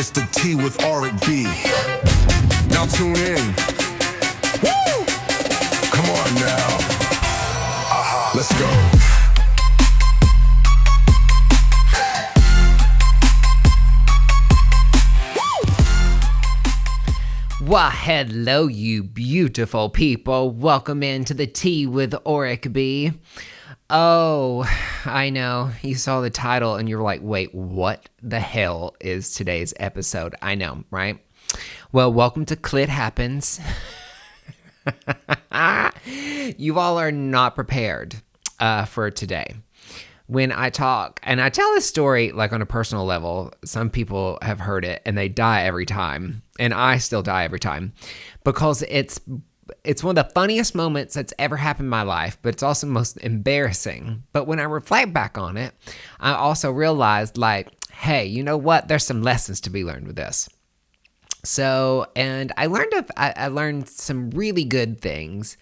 It's the T with Auric B. Now tune in. Woo! Come on now. Let's go. Well, hello, you beautiful people. Welcome into the Tea with Auric B. Oh, I know. You saw the title and you're like, wait, what the hell is today's episode? I know, right? Well, welcome to Clit Happens. You all are not prepared for today. When I talk, and I tell this story like on a personal level, some people have heard it and they die every time. And I still die every time because it's one of the funniest moments that's ever happened in my life, but it's also most embarrassing. But when I reflect back on it, I also realized like, hey, you know what? There's some lessons to be learned with this. So, and I learned some really good things.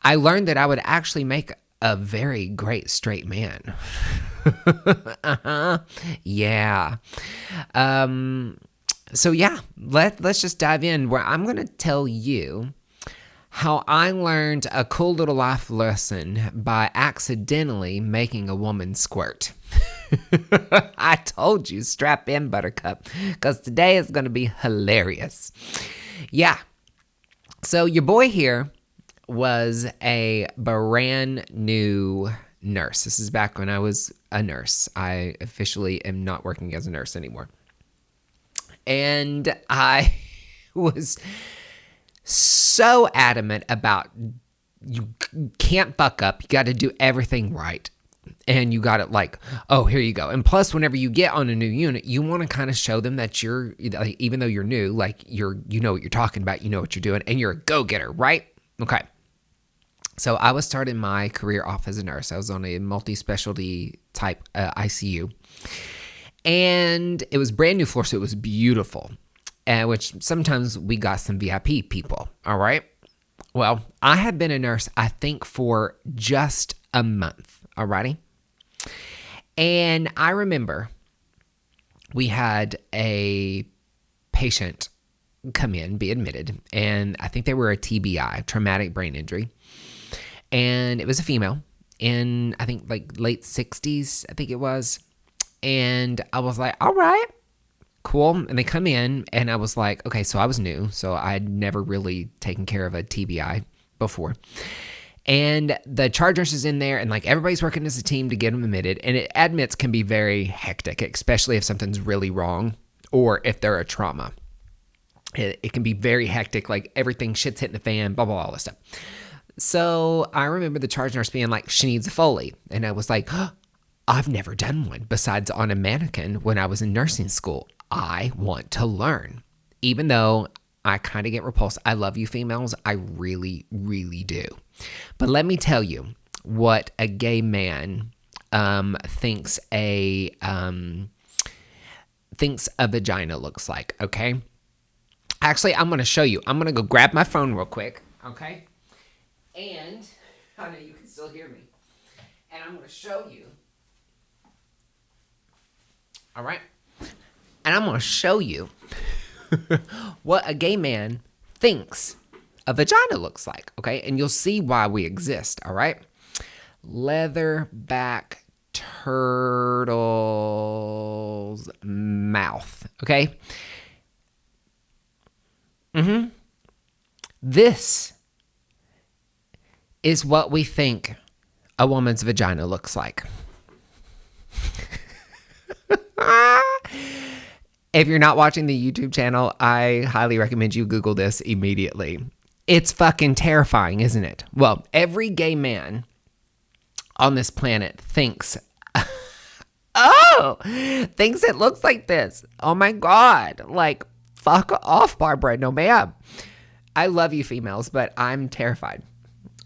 I learned that I would actually make a very great straight man. Yeah. So yeah, let's just dive in where I'm going to tell you how I learned a cool little life lesson by accidentally making a woman squirt. I told you, strap in, buttercup, because today is going to be hilarious. Yeah. So your boy here was a brand new nurse. This is back when I was a nurse. I officially am not working as a nurse anymore. And I was so adamant about you can't fuck up. You got to do everything right. And you got it like, oh, here you go. And plus, whenever you get on a new unit, you want to kind of show them that you're, like, even though you're new, like you know what you're talking about, you know what you're doing, and you're a go-getter, right? Okay. So I was starting my career off as a nurse. I was on a multi-specialty type ICU. And it was brand new floor, so it was beautiful. Which sometimes we got some VIP people, all right? Well, I had been a nurse, I think, for just a month, all righty? And I remember we had a patient come in, be admitted, and I think they were a TBI, traumatic brain injury. And it was a female in, I think, like late 60s, I think it was. And I was like, all right, cool. And they come in and I was like, okay, so I was new. So I had never really taken care of a TBI before. And the charge nurse is in there and like everybody's working as a team to get them admitted. And admits can be very hectic, especially if something's really wrong or if they're a trauma. It can be very hectic, like everything, shit's hitting the fan, blah, blah, blah, all this stuff. So I remember the charge nurse being like, she needs a Foley. And I was like, oh, I've never done one besides on a mannequin when I was in nursing school. I want to learn. Even though I kind of get repulsed. I love you females. I really, really do. But let me tell you what a gay man thinks a vagina looks like, okay? Actually, I'm going to show you. I'm going to go grab my phone real quick, okay? And I know you can still hear me. And I'm going to show you. All right? And I'm going to show you what a gay man thinks a vagina looks like, okay? And you'll see why we exist, all right? Leatherback turtle's mouth, okay? This is what we think a woman's vagina looks like. If you're not watching the YouTube channel, I highly recommend you Google this immediately. It's fucking terrifying, isn't it? Well, every gay man on this planet thinks it looks like this. Oh my God. Like, fuck off, Barbara. No, ma'am. I love you females, but I'm terrified.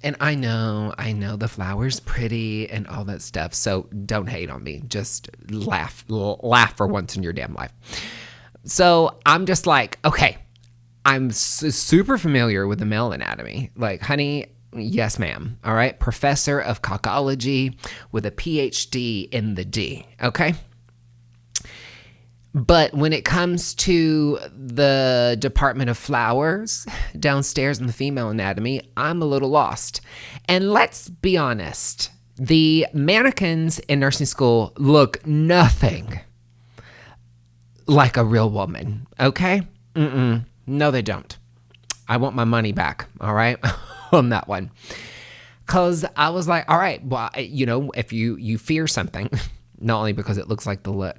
And I know the flower's pretty and all that stuff. So don't hate on me. Just laugh for once in your damn life. So I'm just like, okay, I'm super familiar with the male anatomy. Like, honey, yes, ma'am. All right. Professor of cockology with a PhD in the D. Okay. But when it comes to the Department of Flowers downstairs in the female anatomy, I'm a little lost. And let's be honest, the mannequins in nursing school look nothing like a real woman, okay? No, they don't. I want my money back, all right, on that one. Because I was like, all right, well, if you fear something, not only because it looks like the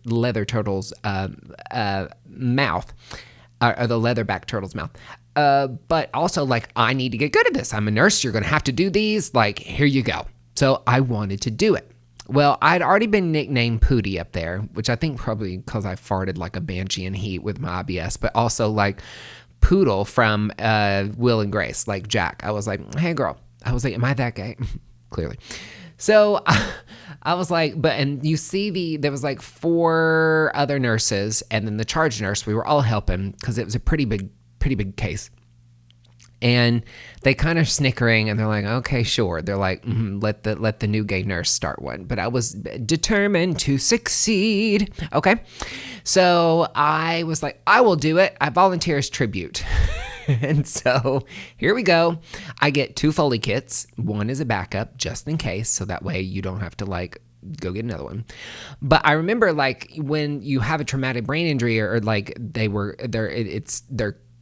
leather turtle's mouth, or the leatherback turtle's mouth, but also, like, I need to get good at this. I'm a nurse. You're going to have to do these. Like, here you go. So I wanted to do it. Well, I'd already been nicknamed Pootie up there, which I think probably because I farted like a banshee in heat with my IBS, but also like Poodle from Will and Grace, like Jack. I was like, hey, girl. I was like, am I that gay? Clearly. So I was like, and you see there was like 4 other nurses and then the charge nurse. We were all helping because it was a pretty big case. And they kind of snickering and they're like, okay, sure. They're like, let the new gay nurse start one. But I was determined to succeed. Okay. So I was like, I will do it. I volunteer as tribute. And so here we go. I get 2 Foley kits. One is a backup just in case. So that way you don't have to like go get another one. But I remember like when you have a traumatic brain injury or like they're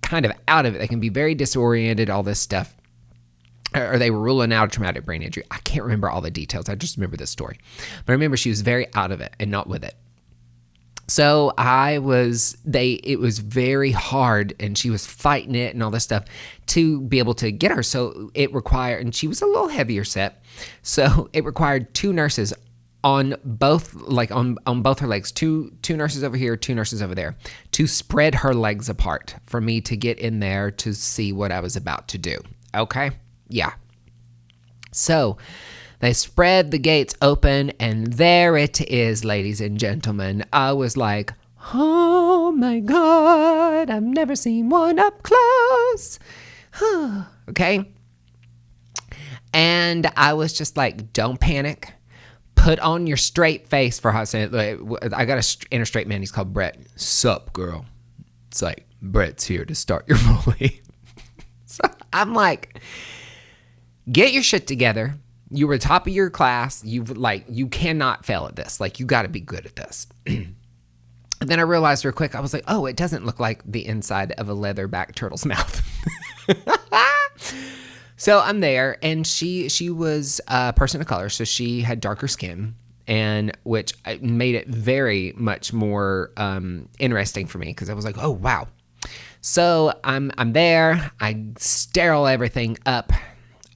kind of out of it. They can be very disoriented, all this stuff. Or they were ruling out a traumatic brain injury. I can't remember all the details. I just remember this story. But I remember she was very out of it and not with it. So it was very hard and she was fighting it and all this stuff to be able to get her. So it required, and she was a little heavier set. So it required 2 nurses on both, like on both her legs, two nurses over here, 2 nurses over there, to spread her legs apart for me to get in there to see what I was about to do. Okay? Yeah. So they spread the gates open, and there it is, ladies and gentlemen. I was like, oh my God, I've never seen one up close. Okay? And I was just like, don't panic. Put on your straight face for hot second. I got an inner straight man. He's called Brett. Sup, girl? It's like, Brett's here to start your Foley. So I'm like, get your shit together. You were top of your class. You cannot fail at this. Like, you got to be good at this. And then I realized real quick, I was like, oh, it doesn't look like the inside of a leatherback turtle's mouth. So I'm there, and she was a person of color, so she had darker skin, and which made it very much more interesting for me because I was like, oh wow. So I'm there, I sterile everything up,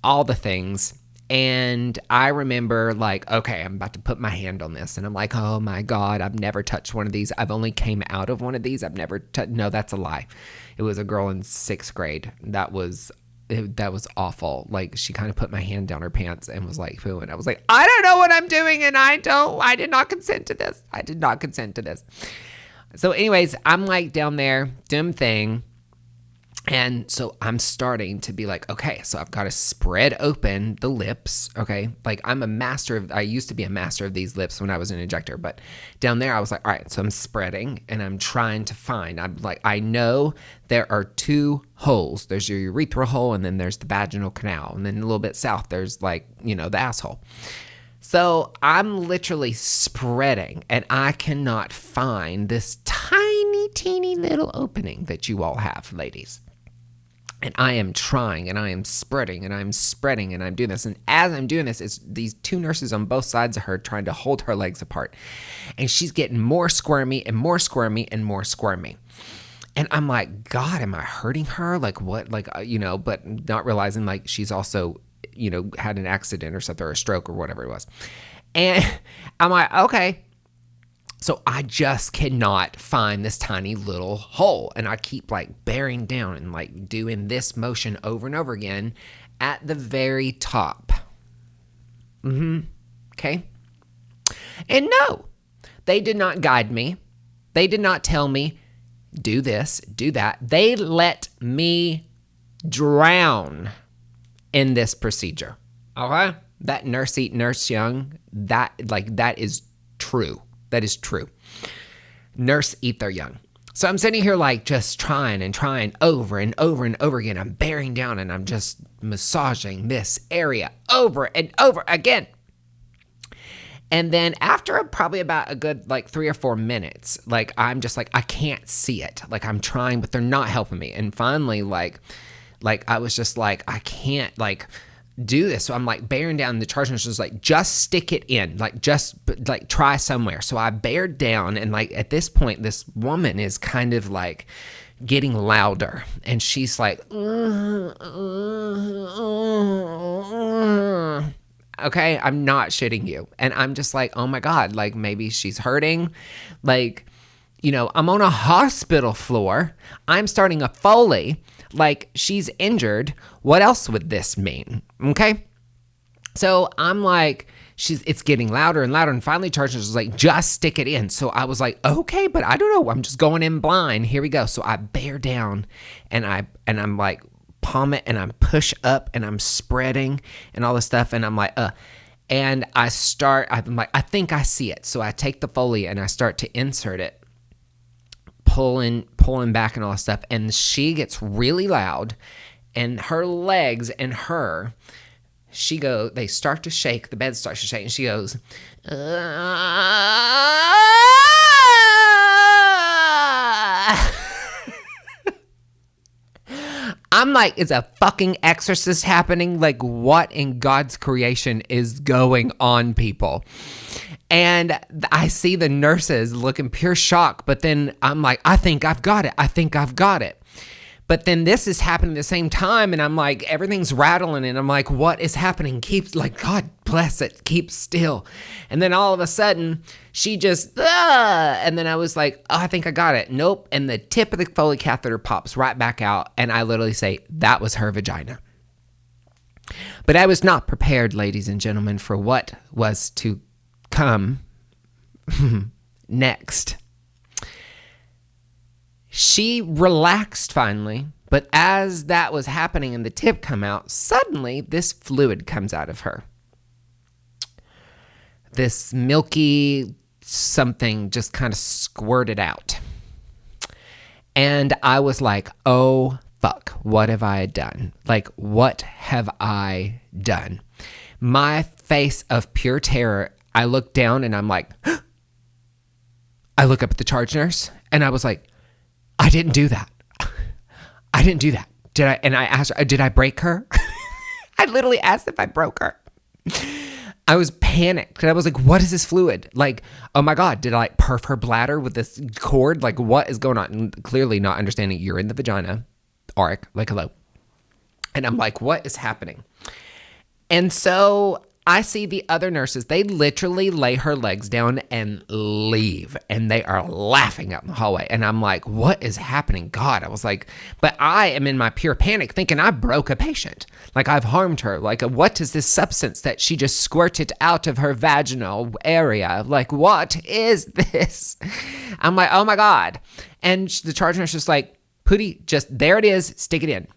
all the things, and I remember like, okay, I'm about to put my hand on this, and I'm like, oh my God, I've never touched one of these. I've only came out of one of these. I've never no, that's a lie. It was a girl in 6th grade. That was awful. Like, she kind of put my hand down her pants and was like, "Pooh," and I was like, I don't know what I'm doing, and I did not consent to this. I did not consent to this. So anyways, I'm like down there, dim thing. And so I'm starting to be like, okay, so I've got to spread open the lips, okay? Like, I used to be a master of these lips when I was an injector, but down there I was like, all right, so I'm spreading and I'm trying to find, I know there are 2 holes. There's your urethral hole and then there's the vaginal canal. And then a little bit south, there's like, the asshole. So I'm literally spreading and I cannot find this tiny, teeny little opening that you all have, ladies. And I am trying, and I am spreading, and I'm spreading, and I'm doing this. And as I'm doing this, it's these 2 nurses on both sides of her trying to hold her legs apart. And she's getting more squirmy and more squirmy and more squirmy. And I'm like, God, am I hurting her? Like, what? Like, but not realizing, like, she's also, had an accident or something, or a stroke or whatever it was. And I'm like, okay. So I just cannot find this tiny little hole. And I keep like bearing down and like doing this motion over and over again at the very top. Okay. And no, they did not guide me. They did not tell me, do this, do that. They let me drown in this procedure. Okay. That nurse eat, nurse young, that is true. That is true. nurse eat their young. So I'm sitting here like just trying over and over and over again. I'm bearing down and I'm just massaging this area over and over again. And then after probably about a good like 3 or 4 minutes, like I'm just like, I can't see it. Like I'm trying, but they're not helping me. And finally, like I was just like, I can't like do this. So I'm like bearing down. The charge nurse was like, just stick it in, like just like try somewhere. So I bared down, and like at this point, this woman is kind of like getting louder, and she's like, okay, I'm not shitting you. And I'm just like, oh my God, like maybe she's hurting. Like, you know, I'm on a hospital floor. I'm starting a Foley. Like, she's injured. What else would this mean? Okay. So I'm like, it's getting louder and louder. And finally, charge nurse was like, just stick it in. So I was like, okay, but I don't know. I'm just going in blind. Here we go. So I bear down and I'm like, palm it, and I'm push up and I'm spreading and all this stuff. And I'm like, and I'm like, I think I see it. So I take the Foley and I start to insert it, pulling back and all this stuff. And she gets really loud, and her legs and they start to shake. The bed starts to shake, and she goes, I'm like, is a fucking exorcist happening? Like, what in God's creation is going on, people? And I see the nurses looking pure shock, but then I'm like, I think I've got it. But then this is happening at the same time, and I'm like, everything's rattling, and I'm like, what is happening? God bless it, keep still. And then all of a sudden, she just, and then I was like, oh, I think I got it. Nope. And the tip of the Foley catheter pops right back out, and I literally say, that was her vagina. But I was not prepared, ladies and gentlemen, for what was to come next. She relaxed finally, but as that was happening and the tip come out, suddenly this fluid comes out of her. This milky something just kind of squirted out. And I was like, oh, fuck, what have I done? Like, what have I done? My face of pure terror, I look down and I'm like, I look up at the charge nurse and I was like, I didn't do that. Did I? And I asked her, did I break her? I literally asked if I broke her. I was panicked. And I was like, what is this fluid? Like, oh my God, did I like perf her bladder with this cord? Like, what is going on? And clearly not understanding you're in the vagina. Auric, like, hello. And I'm like, what is happening? And so I see the other nurses, they literally lay her legs down and leave. And they are laughing out in the hallway. And I'm like, what is happening? God, I was like, but I am in my pure panic thinking I broke a patient. Like I've harmed her. Like what is this substance that she just squirted out of her vaginal area? Like what is this? I'm like, oh my God. And the charge nurse is like, Pootie, just there it is, stick it in.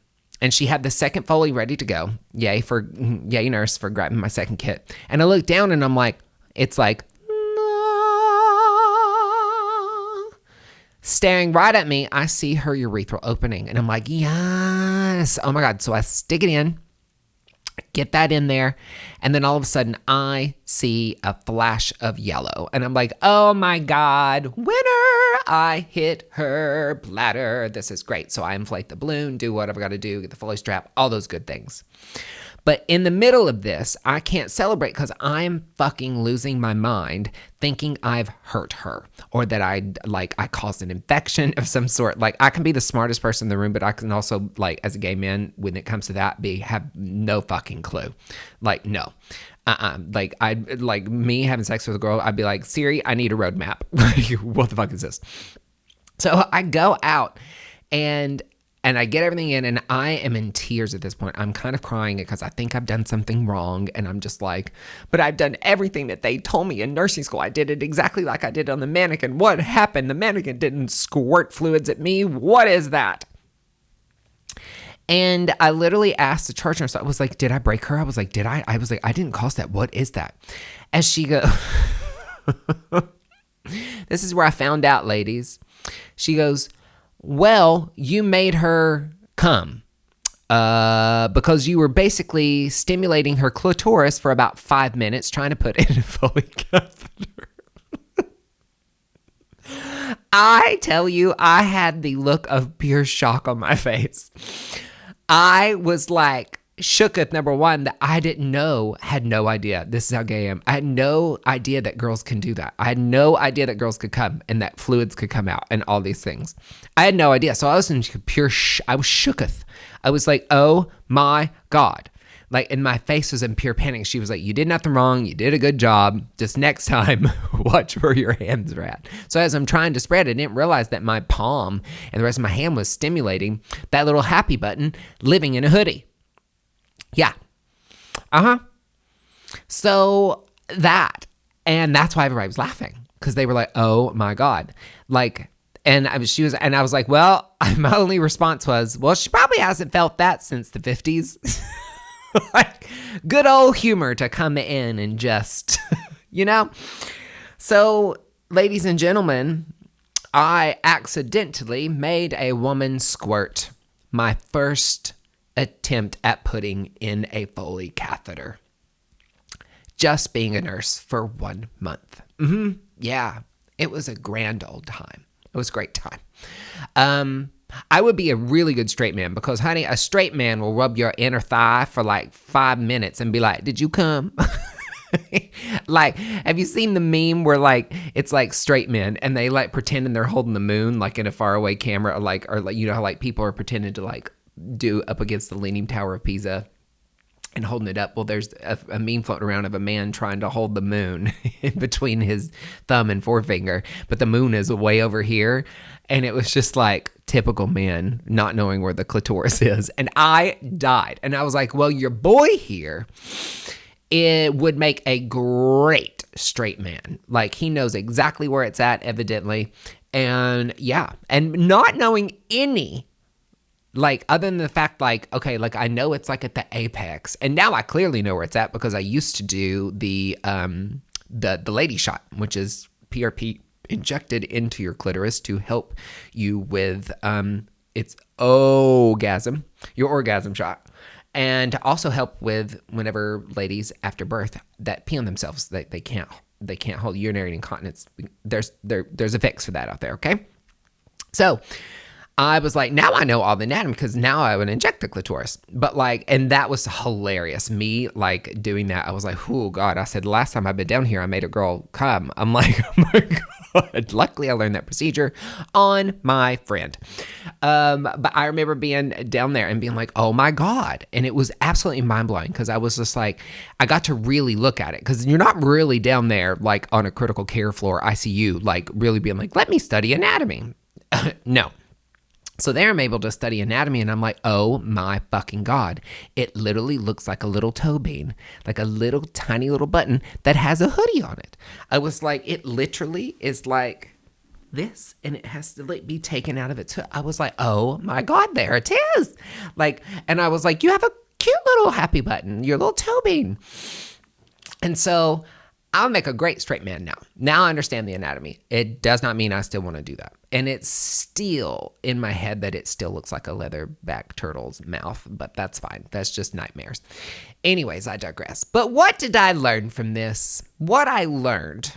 And she had the second Foley ready to go. Yay, nurse, for grabbing my second kit. And I look down and I'm like, it's like, staring right at me. I see her urethral opening. And I'm like, yes. Oh my God. So I stick it in, get that in there. And then all of a sudden I see a flash of yellow. And I'm like, oh my God, winner. I hit her bladder. This is great. So I inflate the balloon, do whatever I got to do, get the Foley strap, all those good things. But in the middle of this, I can't celebrate because I'm fucking losing my mind thinking I've hurt her or that I caused an infection of some sort. Like I can be the smartest person in the room, but I can also like as a gay man, when it comes to that, have no fucking clue. Like, no. Like me having sex with a girl, I'd be like, Siri, I need a roadmap. What the fuck is this? So I go out and I get everything in and I am in tears at this point. I'm kind of crying because I think I've done something wrong. And I'm just like, but I've done everything that they told me in nursing school. I did it exactly like I did on the mannequin. What happened? The mannequin didn't squirt fluids at me. What is that? And I literally asked the charge nurse, I was like, did I break her? I was like, I was like, I didn't cause that. What is that? As she goes, This is where I found out, ladies. She goes, well, you made her come because you were basically stimulating her clitoris for about 5 minutes trying to put in a Foley catheter. I tell you, I had the look of pure shock on my face. I was like, shooketh, number one, that I didn't know, had no idea. This is how gay I am. I had no idea that girls can do that. I had no idea that girls could come and that fluids could come out and all these things. I had no idea. So I was in pure, I was shooketh. I was like, oh my God. Like, and my face was in pure panic. She was like, you did nothing wrong. You did a good job. Just next time, watch where your hands are at. So as I'm trying to spread, I didn't realize that my palm and the rest of my hand was stimulating that little happy button living in a hoodie. Yeah. So and that's why everybody was laughing, because they were like, oh my God. Like, and I was like, well, my only response was, well, she probably hasn't felt that since the 50s. Like, good old humor to come in and just, So, ladies and gentlemen, I accidentally made a woman squirt. My first attempt at putting in a Foley catheter. Just being a nurse for 1 month. Yeah, it was a grand old time. It was a great time. I would be a really good straight man because, honey, a straight man will rub your inner thigh for like 5 minutes and be like, did you come? Like, have you seen the meme where like it's like straight men and they like pretending they're holding the moon like in a faraway camera, or like how like people are pretending to like do up against the Leaning Tower of Pisa and holding it up. Well, there's a meme floating around of a man trying to hold the moon in between his thumb and forefinger, but the moon is way over here. And it was just like typical men not knowing where the clitoris is. And I died. And I was like, well, your boy here, it would make a great straight man. Like, he knows exactly where it's at, evidently. And yeah, and not knowing any, like, other than the fact, like, okay, like, I know it's like at the apex, and now I clearly know where it's at because I used to do the lady shot, which is PRP injected into your clitoris to help you with its orgasm, your orgasm shot, and to also help with whenever ladies after birth that pee on themselves, they can't hold urinary incontinence. There's a fix for that out there, okay? So I was like, now I know all the anatomy because now I would inject the clitoris. But like, and that was hilarious. Me like doing that, I was like, oh God. I said, last time I've been down here, I made a girl come. I'm like, oh my God. Luckily, I learned that procedure on my friend. But I remember being down there and being like, oh my God. And it was absolutely mind blowing because I was just like, I got to really look at it because you're not really down there like on a critical care floor, ICU, like really being like, let me study anatomy. No. So there I'm able to study anatomy, and I'm like, oh my fucking God. It literally looks like a little toe bean, like a little tiny little button that has a hoodie on it. I was like, it literally is like this, and it has to like be taken out of its hood. I was like, oh my God, there it is. Like, and I was like, you have a cute little happy button, your little toe bean. And so I'll make a great straight man now. Now I understand the anatomy. It does not mean I still want to do that. And it's still in my head that it still looks like a leatherback turtle's mouth, but that's fine. That's just nightmares. Anyways, I digress. But what did I learn from this? What I learned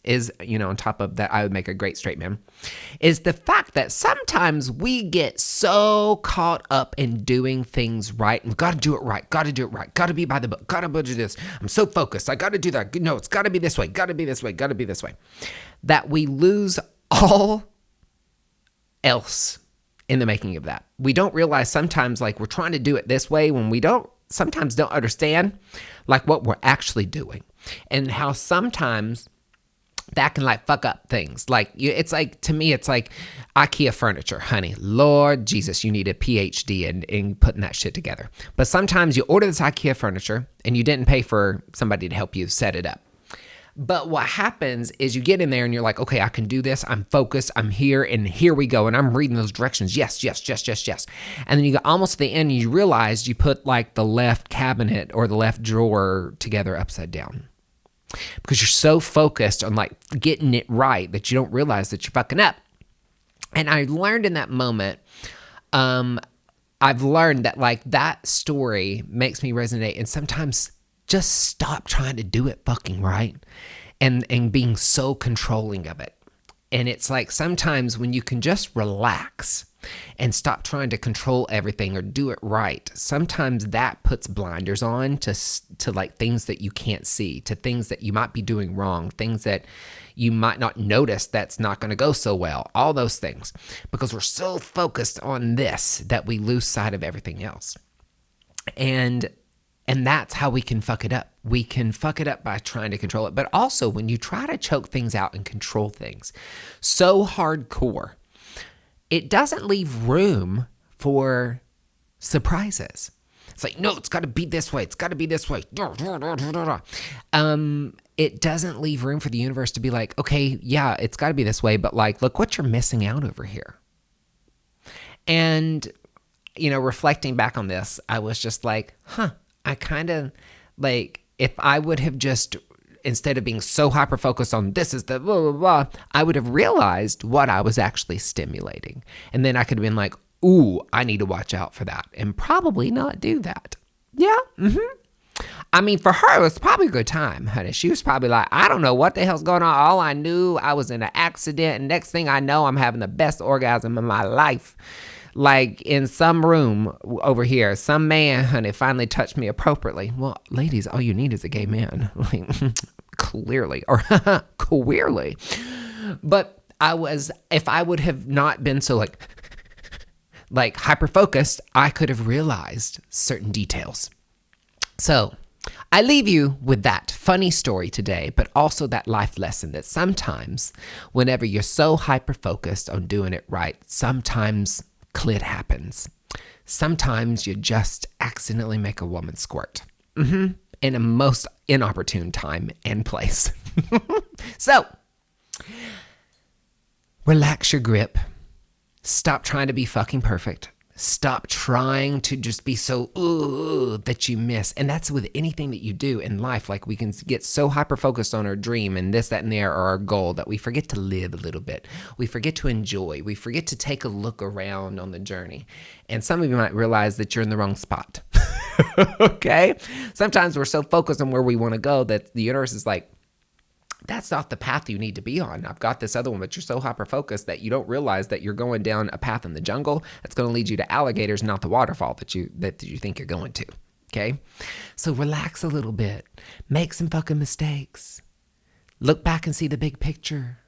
is, on top of that, I would make a great straight man, is the fact that sometimes we get so caught up in doing things right and got to do it right, got to be by the book, got to do this. I'm so focused. I got to do that. No, it's got to be this way, got to be this way, got to be this way, that we lose all else in the making of that. We don't realize sometimes like we're trying to do it this way when we sometimes don't understand like what we're actually doing, and how sometimes that can like fuck up things. Like it's like, to me, it's like IKEA furniture, honey. Lord Jesus, you need a PhD in putting that shit together. But sometimes you order this IKEA furniture and you didn't pay for somebody to help you set it up. But what happens is you get in there and you're like, okay, I can do this. I'm focused. I'm here, and here we go. And I'm reading those directions. Yes. And then you get almost to the end and you realize you put like the left cabinet or the left drawer together upside down. because you're so focused on like getting it right that you don't realize that you're fucking up. And I learned in that moment, I've learned that like that story makes me resonate, and sometimes just stop trying to do it fucking right and being so controlling of it. And it's like sometimes when you can just relax and stop trying to control everything or do it right, sometimes that puts blinders on to like things that you can't see, to things that you might be doing wrong, things that you might not notice that's not going to go so well, all those things, because we're so focused on this that we lose sight of everything else. And that's how we can fuck it up. We can fuck it up by trying to control it. But also when you try to choke things out and control things so hardcore, it doesn't leave room for surprises. It's like, no, it's got to be this way. It's got to be this way. It doesn't leave room for the universe to be like, okay, yeah, it's got to be this way, but like, look what you're missing out over here. And, you know, reflecting back on this, I was just like, I kind of like, if I would have just, instead of being so hyper-focused on this is the blah, blah, blah, I would have realized what I was actually stimulating. And then I could have been like, ooh, I need to watch out for that and probably not do that. Yeah. I mean, for her, it was probably a good time, honey. She was probably like, I don't know what the hell's going on. All I knew, I was in an accident. And next thing I know, I'm having the best orgasm of my life. Like in some room over here, some man, honey, finally touched me appropriately. Well, ladies, all you need is a gay man. Like, clearly, or queerly. But if I would have not been so like hyper-focused, I could have realized certain details. So I leave you with that funny story today, but also that life lesson that sometimes whenever you're so hyper-focused on doing it right, sometimes clit happens. Sometimes you just accidentally make a woman squirt. In a most inopportune time and place. So, relax your grip. Stop trying to be fucking perfect. Stop trying to just be so that you miss. And that's with anything that you do in life. Like we can get so hyper-focused on our dream and this, that, and there, or our goal that we forget to live a little bit. We forget to enjoy. We forget to take a look around on the journey. And some of you might realize that you're in the wrong spot. Okay? Sometimes we're so focused on where we want to go that the universe is like, that's not the path you need to be on. I've got this other one, but you're so hyper-focused that you don't realize that you're going down a path in the jungle that's going to lead you to alligators, not the waterfall that you think you're going to. Okay? So relax a little bit. Make some fucking mistakes. Look back and see the big picture.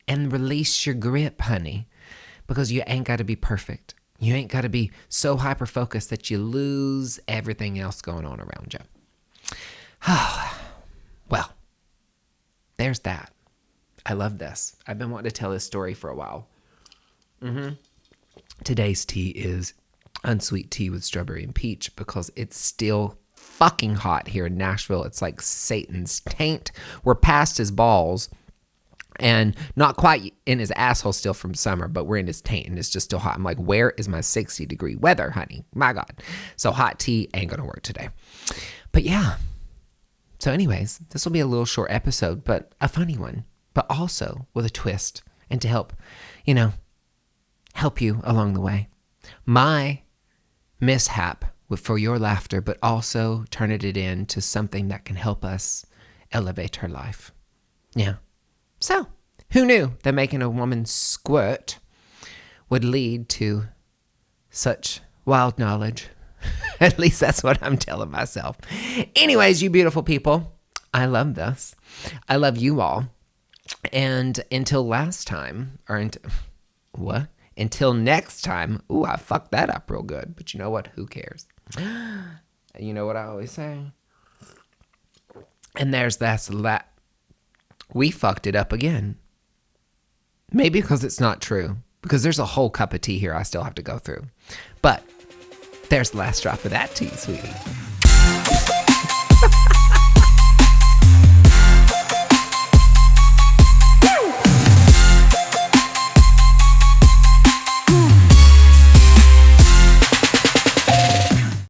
And release your grip, honey. Because you ain't got to be perfect. You ain't got to be so hyper-focused that you lose everything else going on around you. Well. There's that. I love this. I've been wanting to tell this story for a while. Today's tea is unsweet tea with strawberry and peach because it's still fucking hot here in Nashville. It's like Satan's taint. We're past his balls and not quite in his asshole still from summer, but we're in his taint and it's just still hot. I'm like, where is my 60-degree weather, honey? My God. So hot tea ain't going to work today. But yeah. So anyways, this will be a little short episode, but a funny one, but also with a twist and to help, help you along the way. My mishap for your laughter, but also turn it into something that can help us elevate her life. Yeah. So who knew that making a woman squirt would lead to such wild knowledge? At least that's what I'm telling myself. Anyways, you beautiful people, I love this. I love you all. And until last time, until next time, ooh, I fucked that up real good. But you know what? Who cares? You know what I always say? And there's that. We fucked it up again. Maybe because it's not true. Because there's a whole cup of tea here I still have to go through. But there's the last drop of that tea, sweetie.